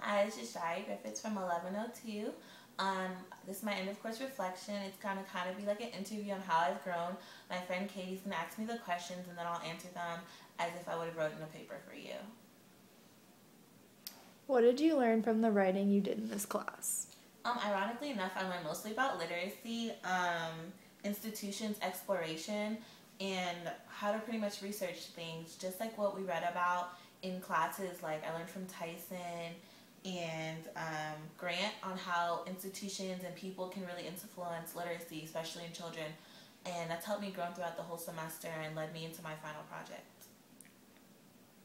Hi, this is Shari Griffiths from 1102. This is my end of course reflection. It's gonna kind of be like an interview on how I've grown. My friend Katie's gonna ask me the questions and then I'll answer them as if I would have wrote in a paper for you. What did you learn from the writing you did in this class? Ironically enough, I learned mostly about literacy, institutions exploration, and how to pretty much research things, just like what we read about in classes. Like I learned from Tyson and Grant on how institutions and people can really influence literacy, especially in children. And that's helped me grow throughout the whole semester and led me into my final project.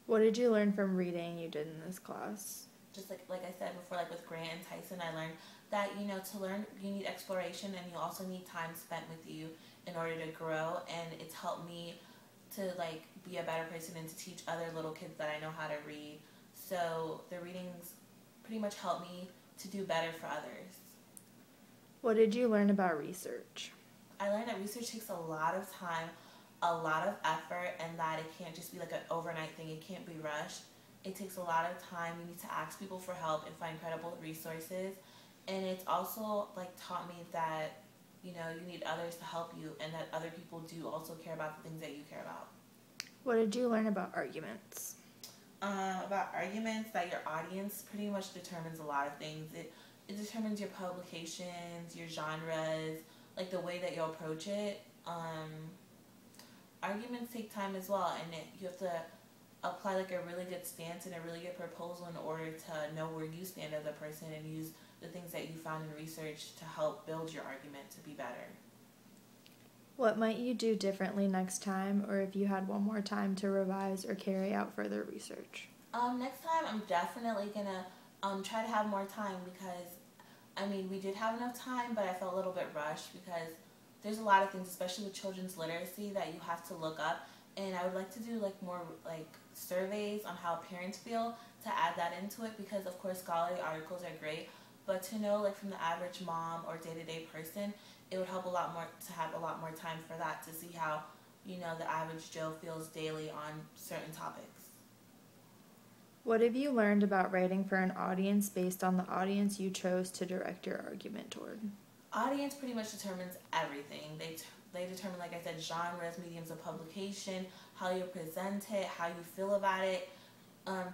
What did you learn from reading you did in this class? Just like I said before, like with Grant and Tyson, I learned that, to learn you need exploration and you also need time spent with you in order to grow, and it's helped me to be a better person and to teach other little kids that I know how to read. So the readings pretty much help me to do better for others. What did you learn about research? I learned that research takes a lot of time, a lot of effort, and that it can't just be like an overnight thing. It can't be rushed. It takes a lot of time. You need to ask people for help and find credible resources. And it's also taught me that you need others to help you, and that other people do also care about the things that you care about. What did you learn about arguments? About arguments, that your audience pretty much determines a lot of things. It determines your publications, your genres, the way that you'll approach it. Arguments take time as well, and you have to apply a really good stance and a really good proposal in order to know where you stand as a person and use the things that you found in research to help build your argument to be better. What might you do differently next time, or if you had one more time to revise or carry out further research? Next time I'm definitely gonna try to have more time, because we did have enough time, but I felt a little bit rushed because there's a lot of things, especially with children's literacy, that you have to look up, and I would like to do more surveys on how parents feel, to add that into it, because of course scholarly articles are great, but to know from the average mom or day-to-day person, it would help a lot more to have a lot more time for that, to see how the average Joe feels daily on certain topics. What have you learned about writing for an audience based on the audience you chose to direct your argument toward? Audience pretty much determines everything. They determine, like I said, genres, mediums of publication, how you present it, how you feel about it.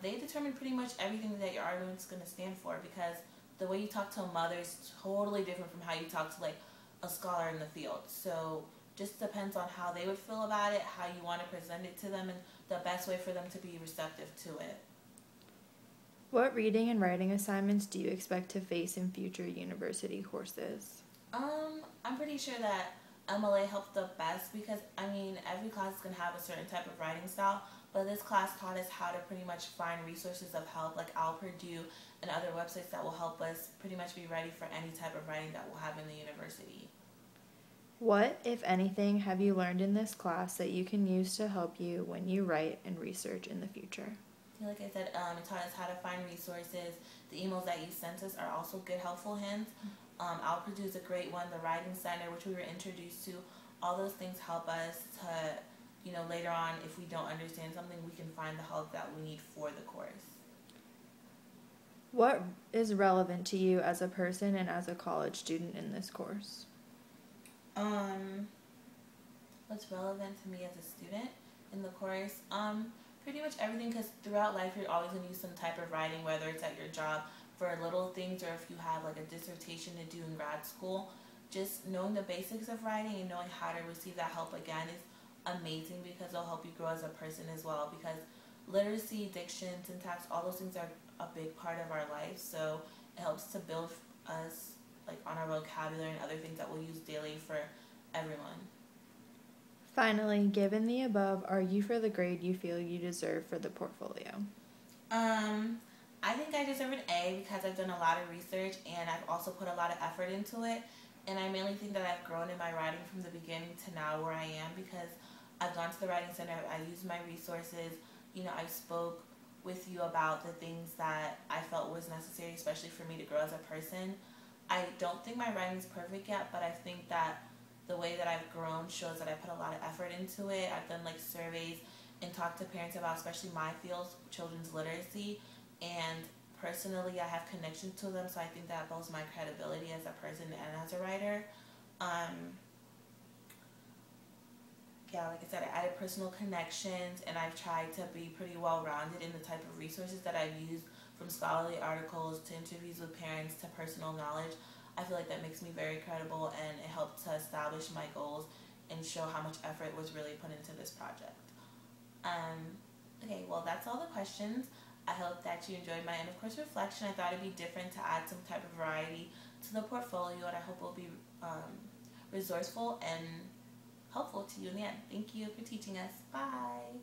They determine pretty much everything that your argument's going to stand for, because the way you talk to a mother is totally different from how you talk to a scholar in the field. So just depends on how they would feel about it, how you want to present it to them, and the best way for them to be receptive to it. What reading and writing assignments do you expect to face in future university courses? I'm pretty sure that MLA helped the best, because every class is going to have a certain type of writing style, but this class taught us how to pretty much find resources of help like Purdue and other websites that will help us pretty much be ready for any type of writing that we'll have in the university. What, if anything, have you learned in this class that you can use to help you when you write and research in the future? Like I said, it taught us how to find resources. The emails that you sent us are also good, helpful hints. Purdue is a great one. The Writing Center, which we were introduced to, all those things help us to, later on, if we don't understand something, we can find the help that we need for the course. What is relevant to you as a person and as a college student in this course? What's relevant to me as a student in the course? Pretty much everything, because throughout life you're always going to use some type of writing, whether it's at your job for little things or if you have a dissertation to do in grad school. Just knowing the basics of writing and knowing how to receive that help again is amazing, because it'll help you grow as a person as well, because literacy, diction, syntax, all those things are a big part of our life, so it helps to build us on our vocabulary and other things that we'll use daily for everyone. Finally, given the above, are you for the grade you feel you deserve for the portfolio? I think I deserve an A, because I've done a lot of research and I've also put a lot of effort into it, and I mainly think that I've grown in my writing from the beginning to now where I am, because I've gone to the Writing Center, I used my resources, I spoke with you about the things that I felt was necessary, especially for me to grow as a person. I don't think my writing's perfect yet, but I think that the way that I've grown shows that I put a lot of effort into it. I've done surveys and talked to parents about, especially my field, children's literacy, and personally I have connections to them, so I think that builds my credibility as a person and as a writer. Yeah, like I said, I added personal connections, and I've tried to be pretty well-rounded in the type of resources that I've used, from scholarly articles to interviews with parents to personal knowledge. I feel like that makes me very credible, and it helped to establish my goals and show how much effort was really put into this project. Okay, well, that's all the questions. I hope that you enjoyed my end of course reflection. I thought it'd be different to add some type of variety to the portfolio, and I hope it will be resourceful and helpful to you in the end. Thank you for teaching us. Bye.